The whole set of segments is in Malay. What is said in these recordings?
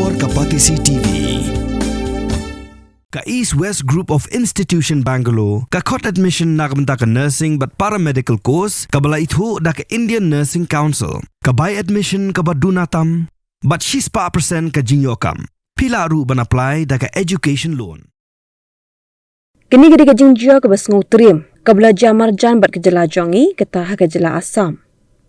Bor Kapatisi TV. Ka East West Group of Institution Bangalore, ka khot admission na kabanta ka nursing but paramedical course, ka bala ithu da ka Indian Nursing Council, ka buy admission ka badunatam, but she's pa percent ka jingyokam. Pila ru ban apply da ka education loan. Kini gede ka jingjio ka bas ngutrim, ka bala jamar jan bat ka jela jongi, ka taha ka jela asam.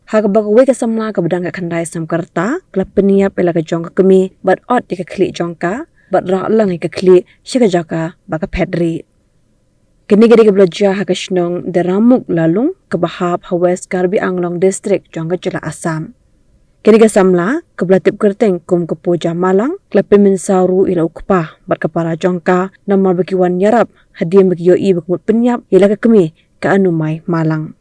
Ha ka bagawe ka samla ka badang ka kandai samkarta, ka peniap ela ka jong ka Kmie, bat ot di ka Khlieh jong ka, bat ra lang ka Khlieh shika jaka baka Phet. Kini gede ka belajar ha ka shnong de ramuk lalung ka bahap ha West Karbi Anglong district jong ka jela Assam. Kini ka samla ka belatip kerteng kum ka puja malang ka peminsaru ila ukpa bat ka para jong ka namar baki wan yarap hadiam baki yoi bakmut penyap ila ka Kmie ka anumai malang.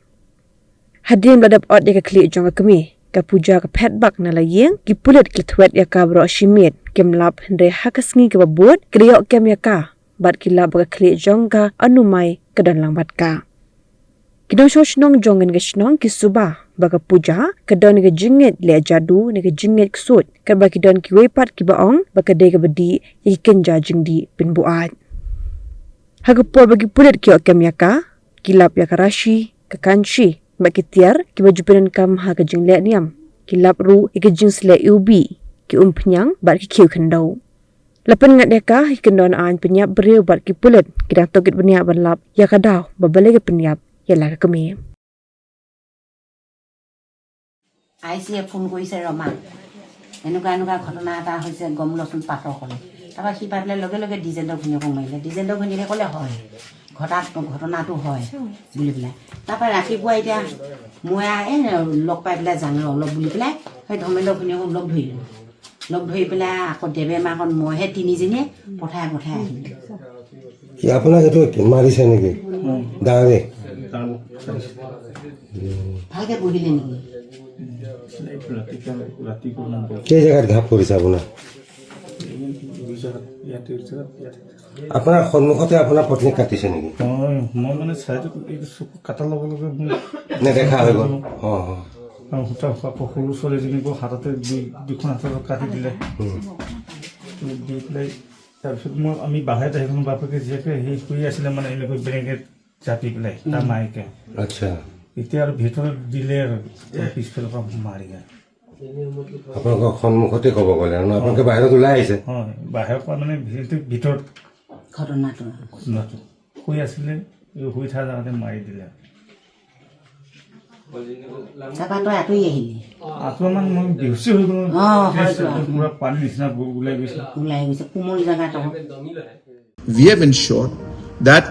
Hadiam ladap ot ya ka Khlieh jong ka Kmie ka puja ka Phet bak na layeng ki pulet ki thwet ya ka bro shimit kemlap hendre hakasngi ka babut kriyok kem ya ka bat kilap ka Khlieh jong ka anumai ka danlang bat ka kidong shnong jongen ka shnong ki suba baka puja ka don ka jingit le jadu ne ka jingit ksut ka ba ki don ki wepat ki baong baka de ka badi ya ki kenja jingdi pin buat hagapor bagi pulet ki kem ya ka kilap ya ka rashi ka kanchi baki tiar ki baju penan kam ha ka jingle niam kilap ru ki jingsle ubi ki penyang bat ki kiu kendau lapan ngat deka ki kendon an penyap beriu bat ki pulet ki dak tokit penyap banlap ya ka daw babale ki penyap ya la ka Kmie I see a phone koise rama enuka ghotona ta hoise gom losun pato kole taba ki parle loge loge diesel khune ko maile diesel khune kole hoy ঘটনা তো হয় বুলি বলে তারপর রাতিপুৱা এতিয়া মই লগ পাই পেলাই জানো অলপ বুলি পেলাই সেই ধমেন্দ্ৰ খুনিয়ে লগ ধৰি পেলাই আকৌ দেৱে মাকন মইহে তিনিজনীয়ে পঠাই আহিল কি আপোনাক এইটো মাৰিছে নেকি দাঁৰে ভালকে বহিলে নেকি কেই জেগাত ঘাপ কৰিছে আপোনাৰ আপোনাৰ সন্মুখতে আপোনাৰ পত্নী কাটিছে নেকি মই মানে চাইটো কাটাৰ লগে লগে নেদেখা হৈ গ'ল সৰু ছোৱালীজনীকো হাততে দুখন হাতত কাটি দিলে দি পেলাই তাৰপিছত আমি বাহিৰত আহিলোঁ বাপেকে জীয়েকে সেই শুই আছিলে মানে এনেকৈ বেলেগে জাপি পেলাই তাৰ মায়েকে আচ্ছা এতিয়া আৰু ভিতৰত দিলে আৰু পিছফালৰ পৰা মাৰি যায় আপোনালোকৰ সন্মুখতে ক'ব গ'লে আৰু আপোনালোকে বাহিৰত ওলাই আহিছে হয় বাহিৰৰ পৰা মানে ভিতৰত ঘটনাটো শুই আছিলে শুই থকা জেগাতে মাৰি দিলে তাৰপৰা তই আঁতৰি আহিলি আঁতৰমান মই বেহুচি হৈ গ'লো পুৰা পানী নিচিনা ওলাই গৈছে কোমল জেগাটো We have ensured that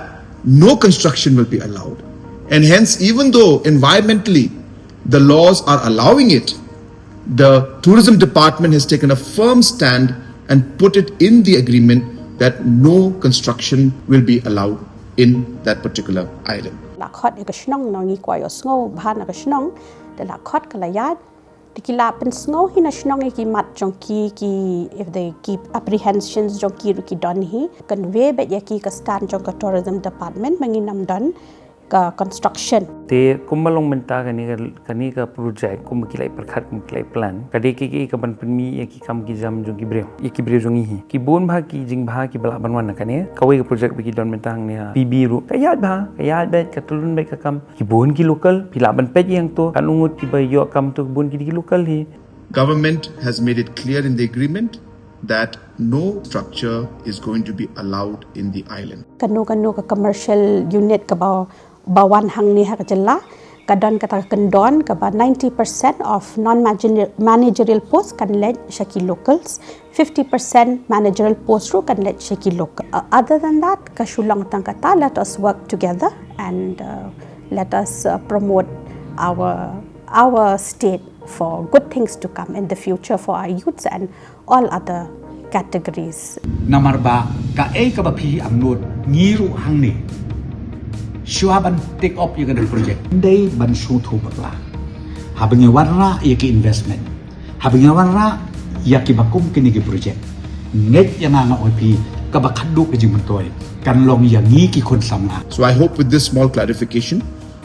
no construction will be allowed, and hence even though environmentally the laws are allowing it, the tourism department has taken a firm stand and put it in the agreement that no construction will be allowed in that particular island. La khot ka shnong nongi kwa yo sngo bhan ka shnong de la khot ka la yat dikila pen sngo hina shnong ki mat jongki ki if they keep apprehensions jongki ru ki don hi convey bet ya ki ka stand jong ka tourism department mangi nam don ka construction te kumalong menta kani ka project kum kilai perkhat kum kilai plan kade ki ka ban pmi ki kam ki jam jong ki breu jong hi ki bon bha ki jing bha ki bala banwan kane kawai ka project bi ki don mentang ne pb ru kayat bet ka tulun bet ka kam ki bon ki local pila ban pet yang to kan ungut ki ba yo kam to bon ki local hi Government has made it clear in the agreement that no structure is going to be allowed in the island. Kanu ka commercial unit ka bawan hang ni ha ka jalla kadon kata kendon ka ba 90% of non managerial posts kan let shaki locals 50% managerial posts ru kan let shaki local other than that ka shulang tang kata let us work together and let us promote our state for good things to come in the future for our youths and all other categories namarba ka ka ba phi amnot ngiru hangni Shuaban take up yung project. Day ban shoot ho bakla. Habang yung warra yaki investment. Habang yung warra yaki bakum kini project. Net yang nga opi kabakadu ka jimantoy. Kanlong yangi ki kon samla. So I hope with this small clarification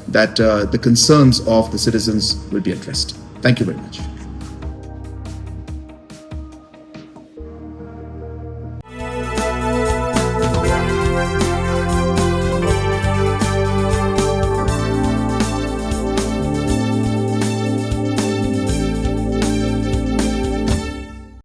that the concerns of the citizens will be addressed. Thank you very much.